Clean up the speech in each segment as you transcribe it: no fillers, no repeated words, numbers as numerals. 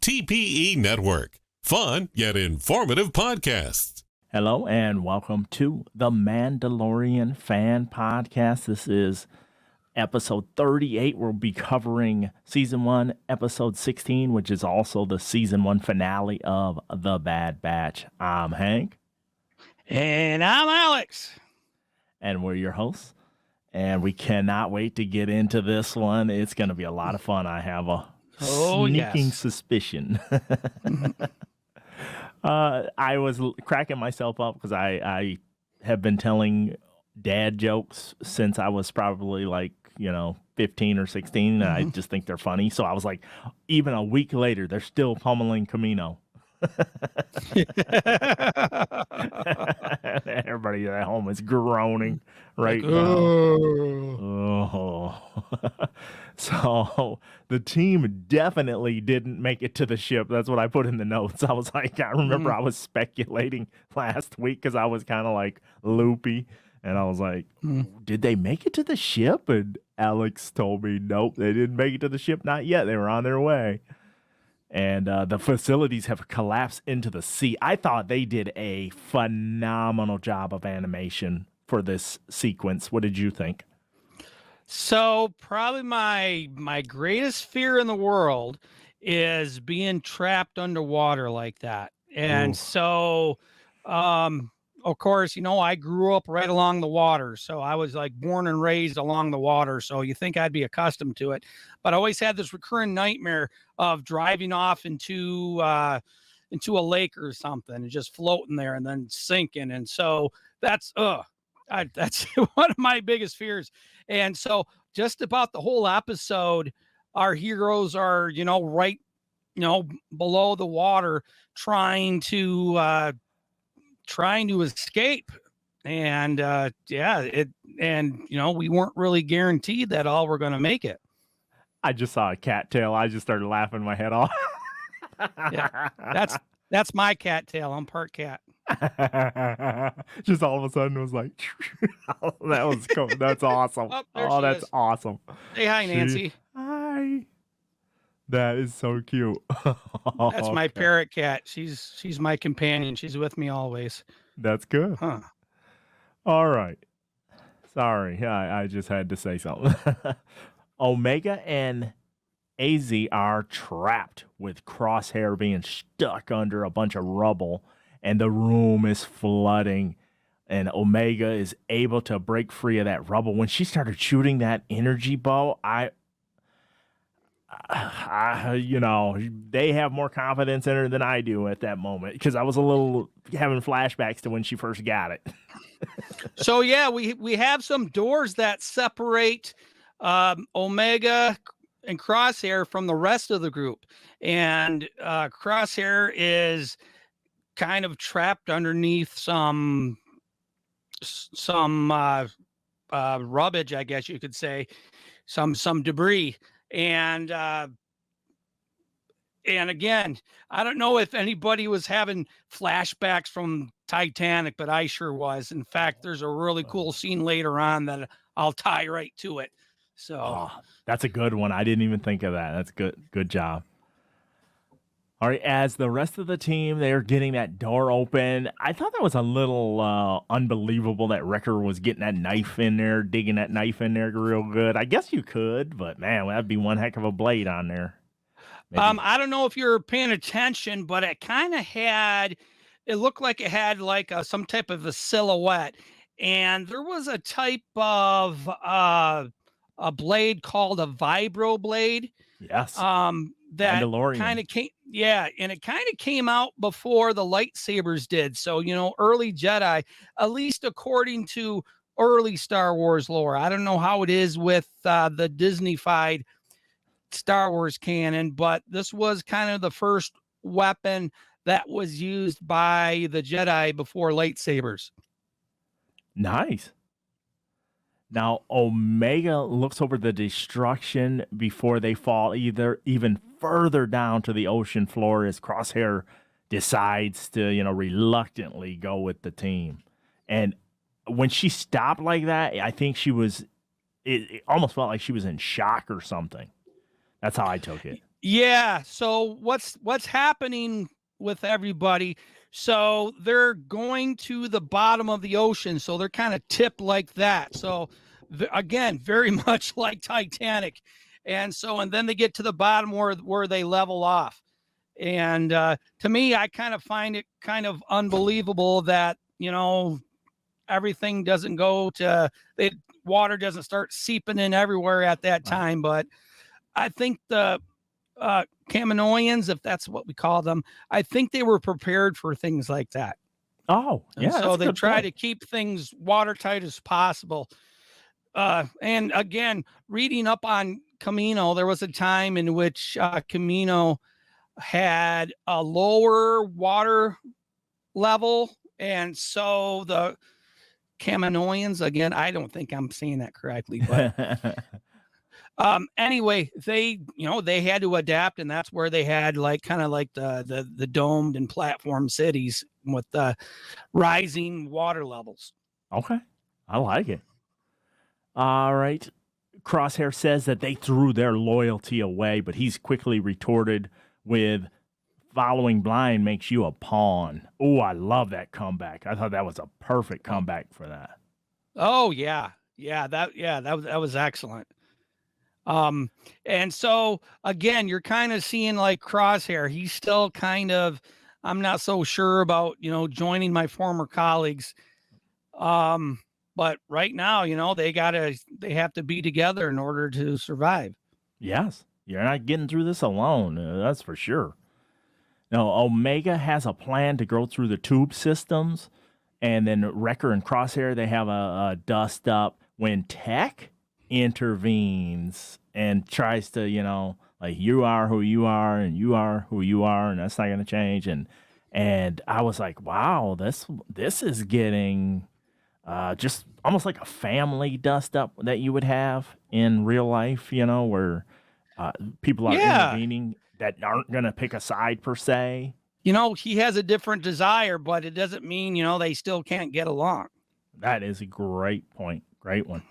TPE Network. Fun yet informative podcasts. Hello and welcome to the Mandalorian Fan Podcast. This is episode 38. We'll be covering season 1, episode 16, which is also the season 1 finale of The Bad Batch. I'm Hank. And I'm Alex. And we're your hosts. And we cannot wait to get into this one. It's going to be a lot of fun. I have a sneaking suspicion. I was cracking myself up because I have been telling dad jokes since I was probably 15 or 16. I just think they're funny. So I was like, even a week later, they're still pummeling Camino. Everybody at home is groaning right now. Oh. So the team definitely didn't make it to the ship. That's what I put in the notes. I was like, I remember I was speculating last week because I was kind of like loopy. And I was like, did they make it to the ship? And Alex told me, nope, they didn't make it to the ship. Not yet. They were on their way. And the facilities have collapsed into the sea. I thought they did a phenomenal job of animation for this sequence. What did you think? So probably my greatest fear in the world is being trapped underwater like that. And so, of course, I grew up right along the water. So I was like born and raised along the water. So you think I'd be accustomed to it. But I always had this recurring nightmare of driving off into a lake or something and just floating there and then sinking. And so that's that's one of my biggest fears. And so just about the whole episode, our heroes are, right, below the water trying to escape. And we weren't really guaranteed that all were going to make it. I just saw a cattail. I just started laughing my head off. Yeah, that's my cattail. I'm part cat. Just all of a sudden it was like, that was cool. That's awesome. That's awesome. Say hi, Nancy. Hi. That is so cute. That's my parrot cat. She's my companion. She's with me always. That's good. Huh. All right. Sorry. I just had to say something. Omega and AZ are trapped with Crosshair being stuck under a bunch of rubble, and the room is flooding, and Omega is able to break free of that rubble. When she started shooting that energy bow, they have more confidence in her than I do at that moment, because I was a little having flashbacks to when she first got it. So yeah, we have some doors that separate Omega and Crosshair from the rest of the group, and Crosshair is kind of trapped underneath some rubbish, I guess you could say, some debris. And again, I don't know if anybody was having flashbacks from Titanic, but I sure was. In fact, there's a really cool scene later on that I'll tie right to it. So that's a good one. I didn't even think of that. That's good. Good job. All right, as the rest of the team, they're getting that door open. I thought that was a little unbelievable that Wrecker was getting that knife in there, digging that knife in there real good. I guess you could, but man, that'd be one heck of a blade on there. Maybe. I don't know if you're paying attention, but it kind of it looked like it had some type of a silhouette. And there was a type of a blade called a vibro blade. Yes. That Mandalorian. kind of came, and it kind of came out before the lightsabers did. So, early Jedi, at least according to early Star Wars lore. I don't know how it is with the Disney-fied Star Wars canon, but this was kind of the first weapon that was used by the Jedi before lightsabers. Nice. Now, Omega looks over the destruction before they fall even further down to the ocean floor as Crosshair decides to, reluctantly go with the team. And when she stopped like that, I think it almost felt like she was in shock or something. That's how I took it. Yeah. So what's happening with everybody? So they're going to the bottom of the ocean. So they're kind of tipped like that. So again, very much like Titanic. And then they get to the bottom where they level off. And to me, I kind of find it kind of unbelievable that, everything doesn't go to water doesn't start seeping in everywhere at that time. But I think the Kaminoans, if that's what we call them, I think they were prepared for things like that. Oh, yeah. And so they try to keep things watertight as possible. And again, reading up on Camino, there was a time in which Camino had a lower water level. And so the Kaminoans, again, I don't think I'm saying that correctly, but anyway, they had to adapt, and that's where they had kind of like the domed and platform cities with the rising water levels. Okay. I like it. All right. Crosshair says that they threw their loyalty away, but he's quickly retorted with following blind makes you a pawn. Oh, I love that comeback. I thought that was a perfect comeback for that. Oh, yeah. That was excellent. And so again, you're kind of seeing like Crosshair. He's still kind of, I'm not so sure about, joining my former colleagues. But right now, they have to be together in order to survive. Yes. You're not getting through this alone. That's for sure. Now, Omega has a plan to go through the tube systems, and then Wrecker and Crosshair, they have a dust up when Tech intervenes and tries to, like, you are who you are, and you are who you are, and that's not going to change. And I was like, wow, this is getting just almost like a family dust up that you would have in real life, where people are intervening that aren't going to pick a side per se. He has a different desire, but it doesn't mean, they still can't get along. That is a great point. Great one.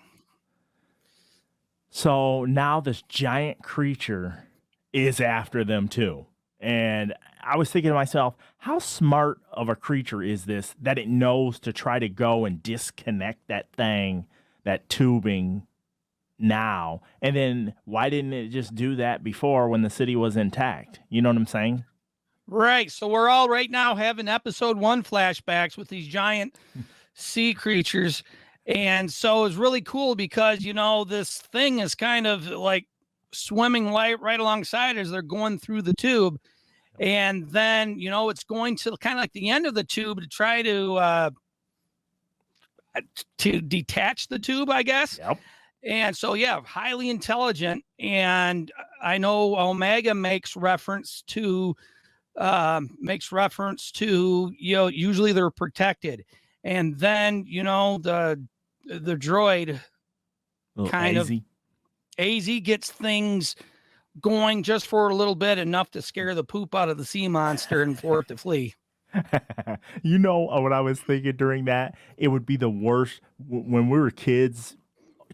So now this giant creature is after them too. And I was thinking to myself, how smart of a creature is this that it knows to try to go and disconnect that thing, that tubing now? And then why didn't it just do that before when the city was intact? You know what I'm saying? Right. So we're all right now having episode 1 flashbacks with these giant sea creatures. And so it's really cool because, this thing is kind of like swimming right alongside as they're going through the tube. And then, it's going to kind of like the end of the tube to try to detach the tube, I guess. Yep. And so, highly intelligent. And I know Omega makes reference to, usually they're protected. And then, the droid kind of AZ gets things going just for a little bit, enough to scare the poop out of the sea monster and for it to flee. What I was thinking during that? It would be the worst when we were kids.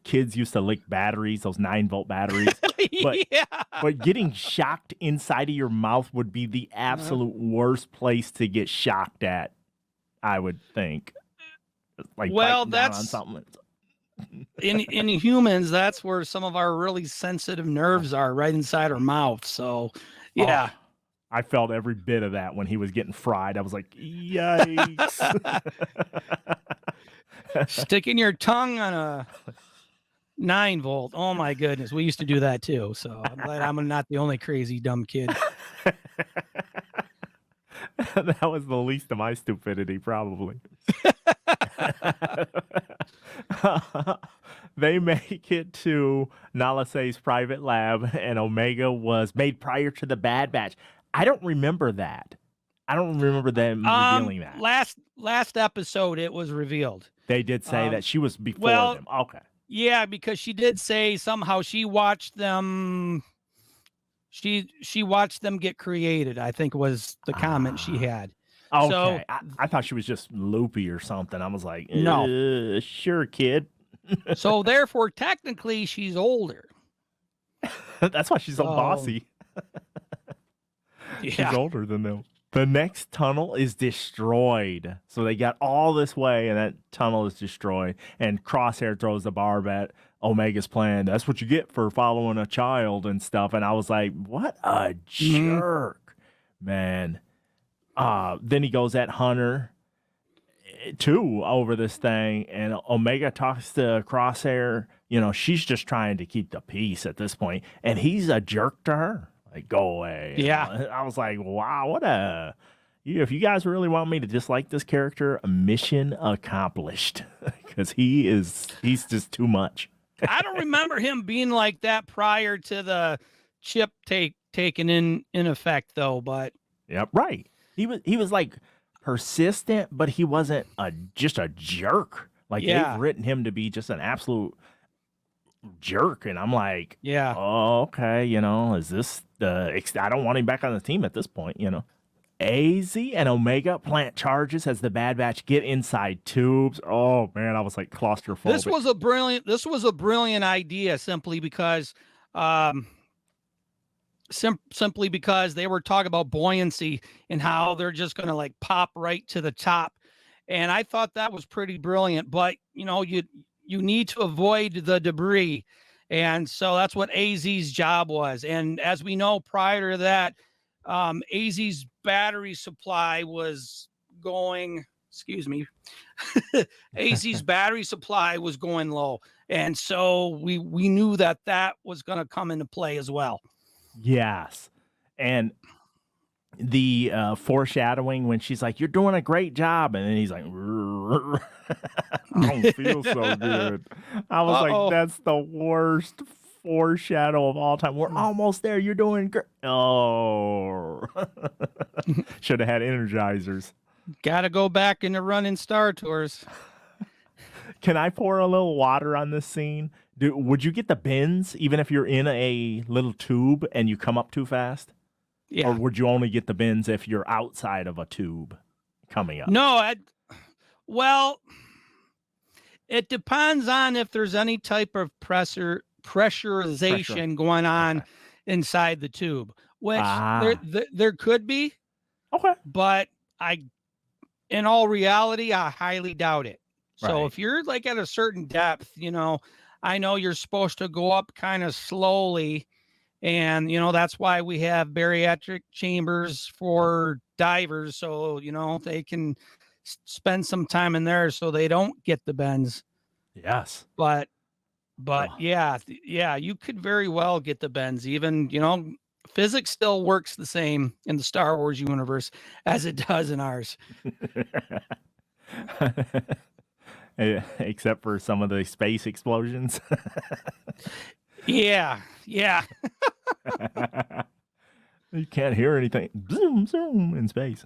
Kids used to lick batteries, those 9-volt batteries. But getting shocked inside of your mouth would be the absolute worst place to get shocked at, I would think. Like, that's on something. in humans, that's where some of our really sensitive nerves are, right inside our mouth. So, yeah. Oh, I felt every bit of that when he was getting fried. I was like, yikes. Sticking your tongue on a 9-volt. Oh my goodness. We used to do that too. So I'm glad I'm not the only crazy dumb kid. That was the least of my stupidity, probably. They make it to Nalase's private lab, and Omega was made prior to the Bad Batch. I don't remember that. I don't remember them revealing that. Last episode, it was revealed. They did say that she was before them. Okay. Yeah, because she did say somehow she watched them. She watched them get created, I think was the comment she had. Okay. So, I thought she was just loopy or something. I was like, no. Sure, kid. So therefore, technically, she's older. That's why she's so bossy. She's Yeah. older than them. The next tunnel is destroyed. So they got all this way, and that tunnel is destroyed. And Crosshair throws the barb at Omega's plan. That's what you get for following a child and stuff. And I was like, what a jerk, man. Then he goes at Hunter too over this thing, and Omega talks to Crosshair. You know, she's just trying to keep the peace at this point, and he's a jerk to her. Like, go away. Yeah. I was like, wow, if you guys really want me to dislike this character, mission accomplished. Because he's just too much. I don't remember him being like that prior to the chip taken in effect, though. But yep, right. He was like persistent, but he wasn't just a jerk. Like they've written him to be just an absolute jerk, and I'm like, oh, okay, you know, is this I don't want him back on the team at this point, you know. AZ and Omega plant charges as the Bad Batch get inside tubes. Oh man, I was like claustrophobic. This was a brilliant idea, simply because simply because they were talking about buoyancy and how they're just going to like pop right to the top, and I thought that was pretty brilliant. But you know, you need to avoid the debris, and so that's what AZ's job was. And as we know, prior to that, AZ's battery supply was going. Excuse me. AZ's battery supply was going low, and so we knew that was going to come into play as well. Yes. And the foreshadowing when she's like, you're doing a great job. And then he's like, I don't feel so good. I was like, that's the worst foreshadow of all time. We're almost there. You're doing great. Oh, should have had energizers. Got to go back into running Star Tours. Can I pour a little water on this scene? Would you get the bends even if you're in a little tube and you come up too fast? Yeah. Or would you only get the bends if you're outside of a tube coming up? No, well, it depends on if there's any type of pressurization going on inside the tube, which there could be. Okay. But in all reality, I highly doubt it. So if you're like at a certain depth, you know, I know you're supposed to go up kind of slowly, and you know that's why we have bariatric chambers for divers, so you know they can spend some time in there so they don't get the bends. Yes. But yeah, you could very well get the bends. Even, you know, physics still works the same in the Star Wars universe as it does in ours. Except for some of the space explosions. Yeah. You can't hear anything. Zoom, zoom in space.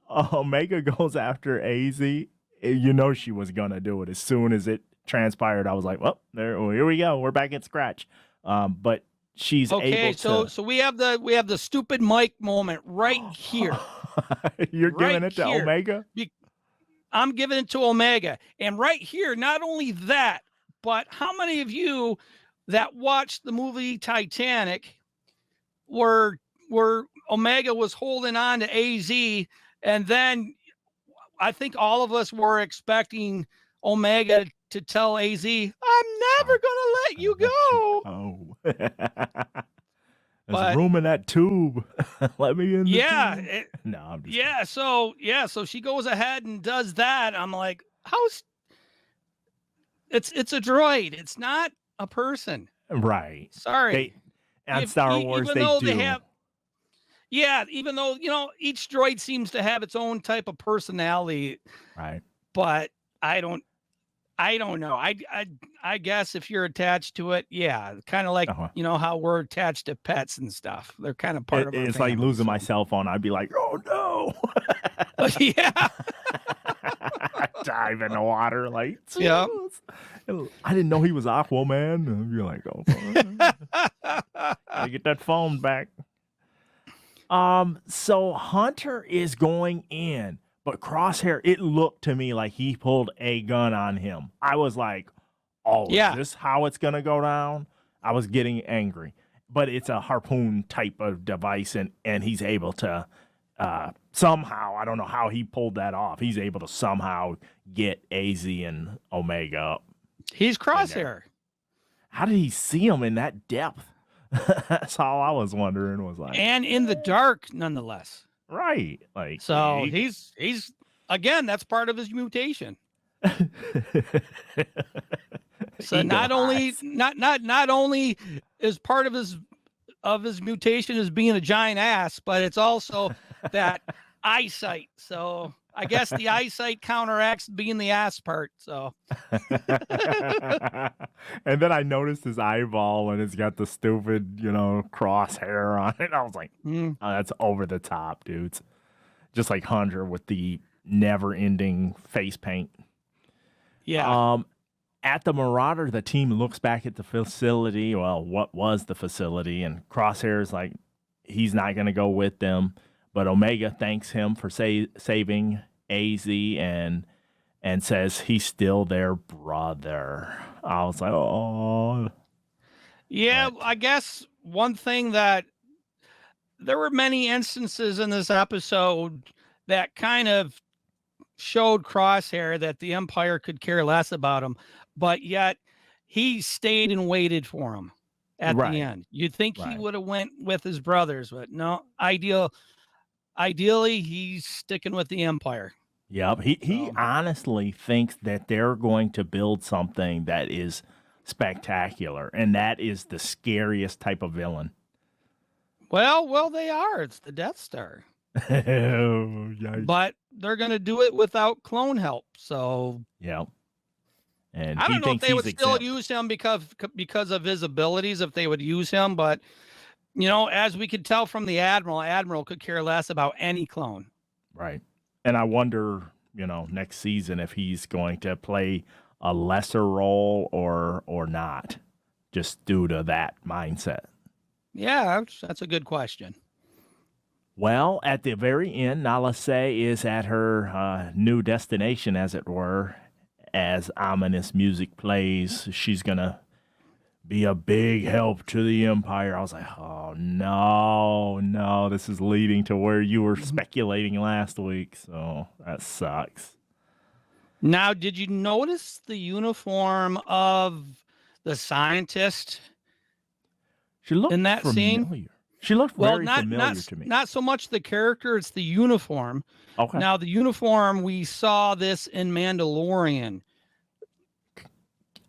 Omega goes after AZ. You know she was going to do it. As soon as it transpired, I was like, well, here we go. We're back at scratch. But she's able to... So we have the stupid Mike moment right here. You're giving it to Omega? I'm giving it to Omega. And right here, not only that, but how many of you that watched the movie Titanic were Omega was holding on to AZ, and then I think all of us were expecting Omega to tell AZ, I'm never going to let you go. Oh. There's room in that tube. Let me in. No, I'm just kidding. So she goes ahead and does that. I'm like, it's a droid. It's not a person. Right. Sorry. On Star Wars, even though they have. Yeah, even though, you know, each droid seems to have its own type of personality. Right. But I don't know. I guess if you're attached to it, yeah, kind of like, you know, how we're attached to pets and stuff. They're kind of part of our It's family, like losing my cell phone. I'd be like, oh, no. Yeah. Dive in the water. Like, yeah. I didn't know he was Aquaman. And you're like, oh, gotta get that phone back. So Hunter is going in. But Crosshair, it looked to me like he pulled a gun on him. I was like, is this how it's going to go down? I was getting angry. but it's a harpoon type of device, and he's able to somehow, I don't know how he pulled that off. He's able to somehow get AZ and Omega up. He's Crosshair. How did he see him in that depth? That's all I was wondering. Was like, and in the dark, nonetheless. Right. Like, so he's again, that's part of his mutation. So not only is part of his mutation is being a giant ass, but it's also that eyesight. So I guess the eyesight counteracts being the ass part. So and then I noticed his eyeball and it's got the stupid, crosshair on it. I was like, oh, that's over the top, dudes. Just like Hunter with the never-ending face paint. Yeah. At the Marauder, the team looks back at the facility. Well, what was the facility? And Crosshair's like, he's not going to go with them. But Omega thanks him for saving AZ and says he's still their brother. I was like, oh. Yeah, I guess one thing that there were many instances in this episode that kind of showed Crosshair that the Empire could care less about him, but yet he stayed and waited for him at the end. You'd think he would have went with his brothers, but no. Ideally, he's sticking with the Empire. Yep. He honestly thinks that they're going to build something that is spectacular, and that is the scariest type of villain. Well, they are. It's the Death Star. Oh, but they're going to do it without clone help. So yeah. And I don't know if they would still use him because of his abilities, if they would use him. But, as we could tell from the Admiral could care less about any clone. Right. And I wonder, next season if he's going to play a lesser role or not, just due to that mindset. Yeah, that's a good question. Well, at the very end, Nala Se is at her new destination, as it were. As ominous music plays, she's going to be a big help to the Empire. I was like, oh, no, this is leading to where you were speculating last week. So that sucks. Now, did you notice the uniform of the scientist she looked in that familiar. scene? She looked very familiar to me. Not so much the character, it's the uniform. Okay. Now, the uniform, we saw this in Mandalorian.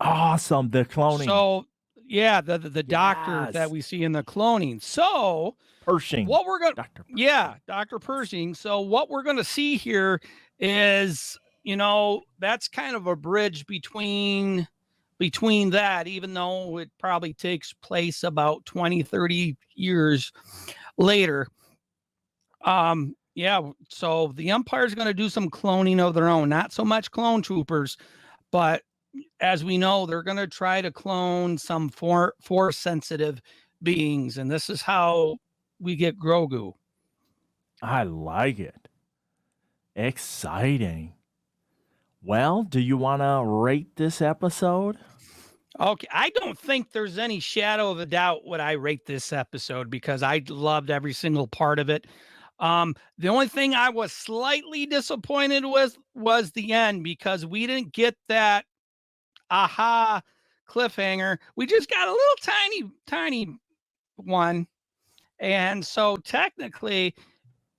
Awesome, the cloning. So, yeah, the doctor that we see in the cloning. So, Pershing. What we're going Dr. Pershing. Yeah, Dr. Pershing. So, what we're going to see here is, that's kind of a bridge between that, even though it probably takes place about 20, 30 years later. Yeah, so the Empire is going to do some cloning of their own, not so much clone troopers, but as we know, they're going to try to clone some force sensitive beings. And this is how we get Grogu. I like it. Exciting. Well, do you want to rate this episode? Okay, I don't think there's any shadow of a doubt what I rate this episode because I loved every single part of it. The only thing I was slightly disappointed with was the end because we didn't get that aha cliffhanger. We just got a little tiny one. And so technically,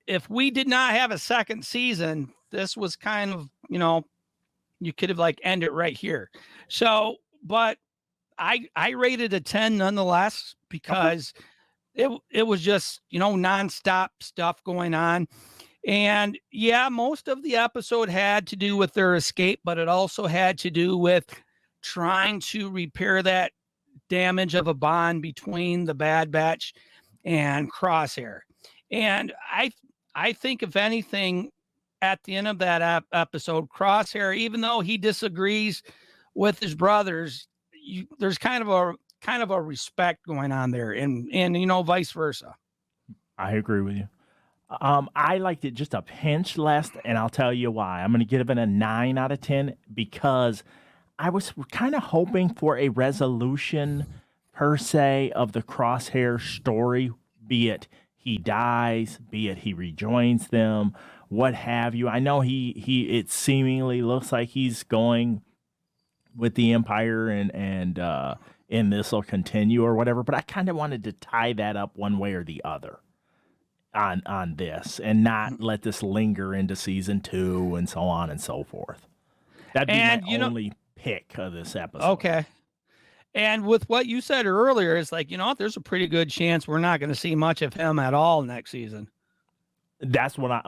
if we did not have a second season, this was kind of, you could have end it right here. So, but I rated a 10 nonetheless because it was just, nonstop stuff going on. And yeah, most of the episode had to do with their escape, but it also had to do with trying to repair that damage of a bond between the Bad Batch and Crosshair. And I think if anything, at the end of that episode, Crosshair, even though he disagrees with his brothers, there's kind of a respect going on there, and vice versa. I agree with you. I liked it just a pinch less, and I'll tell you why. I'm going to give it a 9 out of 10 because I was kind of hoping for a resolution per se of the Crosshair story, be it he dies, be it he rejoins them, what have you. I know it seemingly looks like he's going with the Empire and this will continue or whatever, but I kind of wanted to tie that up one way or the other on this and not let this linger into season 2 and so on and so forth. That'd be my only pick of this episode. Okay. And with what you said earlier, it's like, there's a pretty good chance we're not going to see much of him at all next season. That's what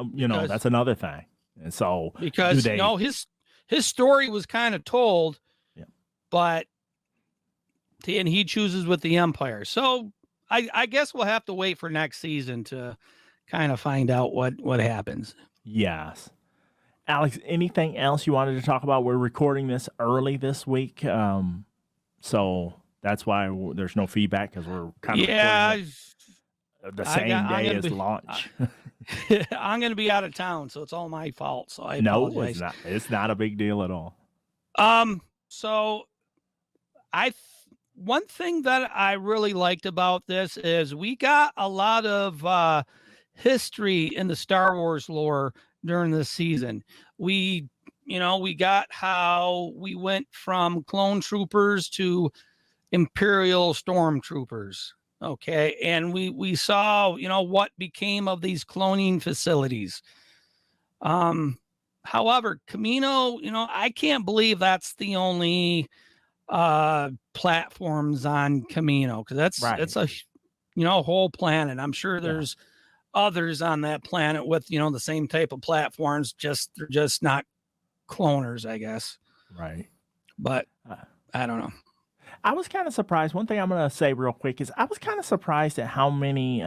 that's another thing. And so because his story was kind of told, but and he chooses with the Empire. So I guess we'll have to wait for next season to kind of find out what happens. Yes. Alex, anything else you wanted to talk about? We're recording this early this week. So that's why there's no feedback, because we're kind of recording the same day as launch. I'm going to be out of town, so it's all my fault. So I apologize. No, it's not. It's not a big deal at all. So one thing that I really liked about this is we got a lot of history in the Star Wars lore during this season. We got how we went from clone troopers to Imperial stormtroopers. Okay. And we saw, what became of these cloning facilities. However, Camino, I can't believe that's the only platforms on Camino, because it's a whole planet. I'm sure there's others on that planet with the same type of platforms, they're just not cloners, I guess. Right. But I don't know. I was kind of surprised. One thing I'm going to say real quick is I was kind of surprised at how many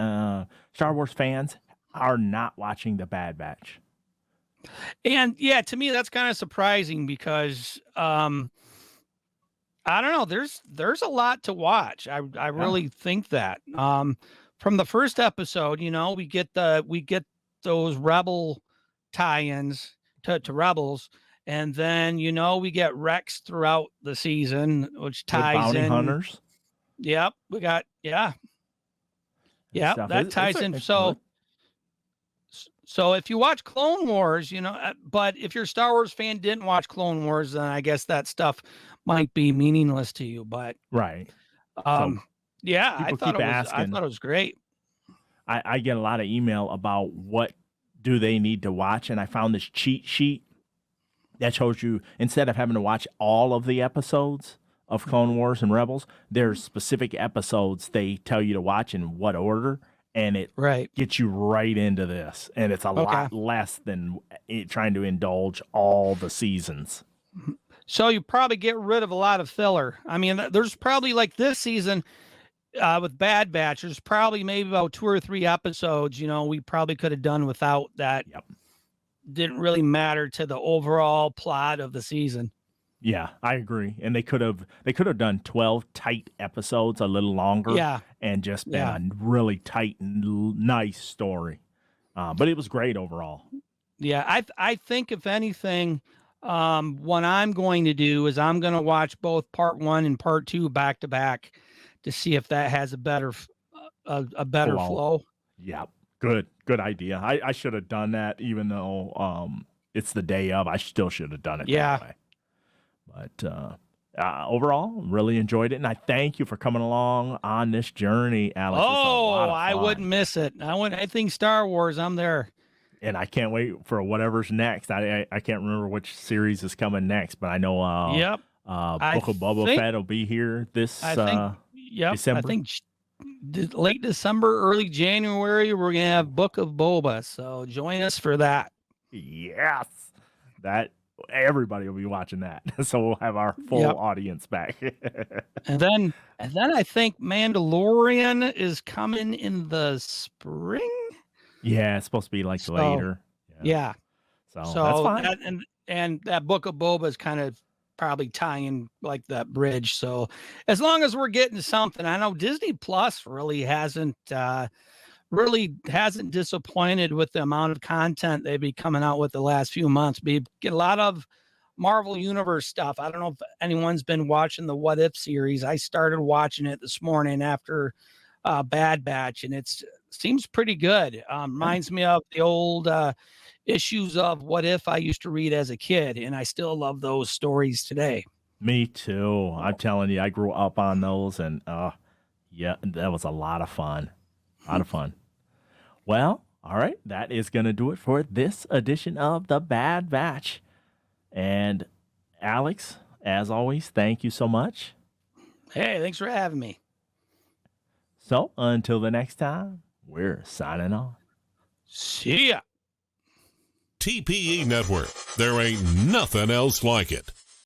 Star Wars fans are not watching The Bad Batch. And to me, that's kind of surprising because I don't know. There's a lot to watch. I really think that from the first episode, we get those Rebel tie-ins to Rebels. And then, we get Rex throughout the season, which ties bounty in. Hunters. Yep. We got, that ties in. So if you watch Clone Wars, but if you're a Star Wars fan, didn't watch Clone Wars, then I guess that stuff might be meaningless to you. But right. I thought it was great. I get a lot of email about what do they need to watch, and I found this cheat sheet that shows you, instead of having to watch all of the episodes of Clone Wars and Rebels, there's specific episodes they tell you to watch in what order, and it gets you right into this. And it's a lot less than trying to indulge all the seasons. So you probably get rid of a lot of filler. I mean, there's probably, like this season with Bad Batch, there's probably maybe about 2 or 3 episodes, we probably could have done without that. Yep. Didn't really matter to the overall plot of the season. Yeah, I agree. And they could have done 12 tight episodes, a little longer, and just been a really tight and nice story. But it was great overall. Yeah, I think if anything, what I'm going to do is I'm going to watch both part 1 and part 2 back to back to see if that has a better flow. Yeah. Good idea. I should have done that, even though it's the day of. I still should have done it that way. But overall, really enjoyed it, and I thank you for coming along on this journey, Alex. I wouldn't miss it. I think Star Wars, I'm there. And I can't wait for whatever's next. I can't remember which series is coming next, but I know Book of Boba Fett will be here this December. I think late December, early January, we're gonna have Book of Boba, so join us for that. Yes, that everybody will be watching that, so we'll have our full audience back. and then I think Mandalorian is coming in the spring. Yeah, it's supposed to be like later. Yeah. So that's fine. And that Book of Boba is kind of probably tying like that bridge. So as long as we're getting something, I know Disney Plus really hasn't disappointed with the amount of content they've been coming out with the last few months. We get a lot of Marvel Universe stuff. I don't know if anyone's been watching the What If series. I started watching it this morning after Bad Batch, and it seems pretty good. Reminds me of the old issues of What If I used to read as a kid, and I still love those stories today. Me too. I'm telling you, I grew up on those, and yeah, that was a lot of fun. A lot of fun. Well, all right, that is going to do it for this edition of The Bad Batch. And Alex, as always, thank you so much. Hey, thanks for having me. So until the next time, we're signing off. See ya. TPE Network. There ain't nothing else like it.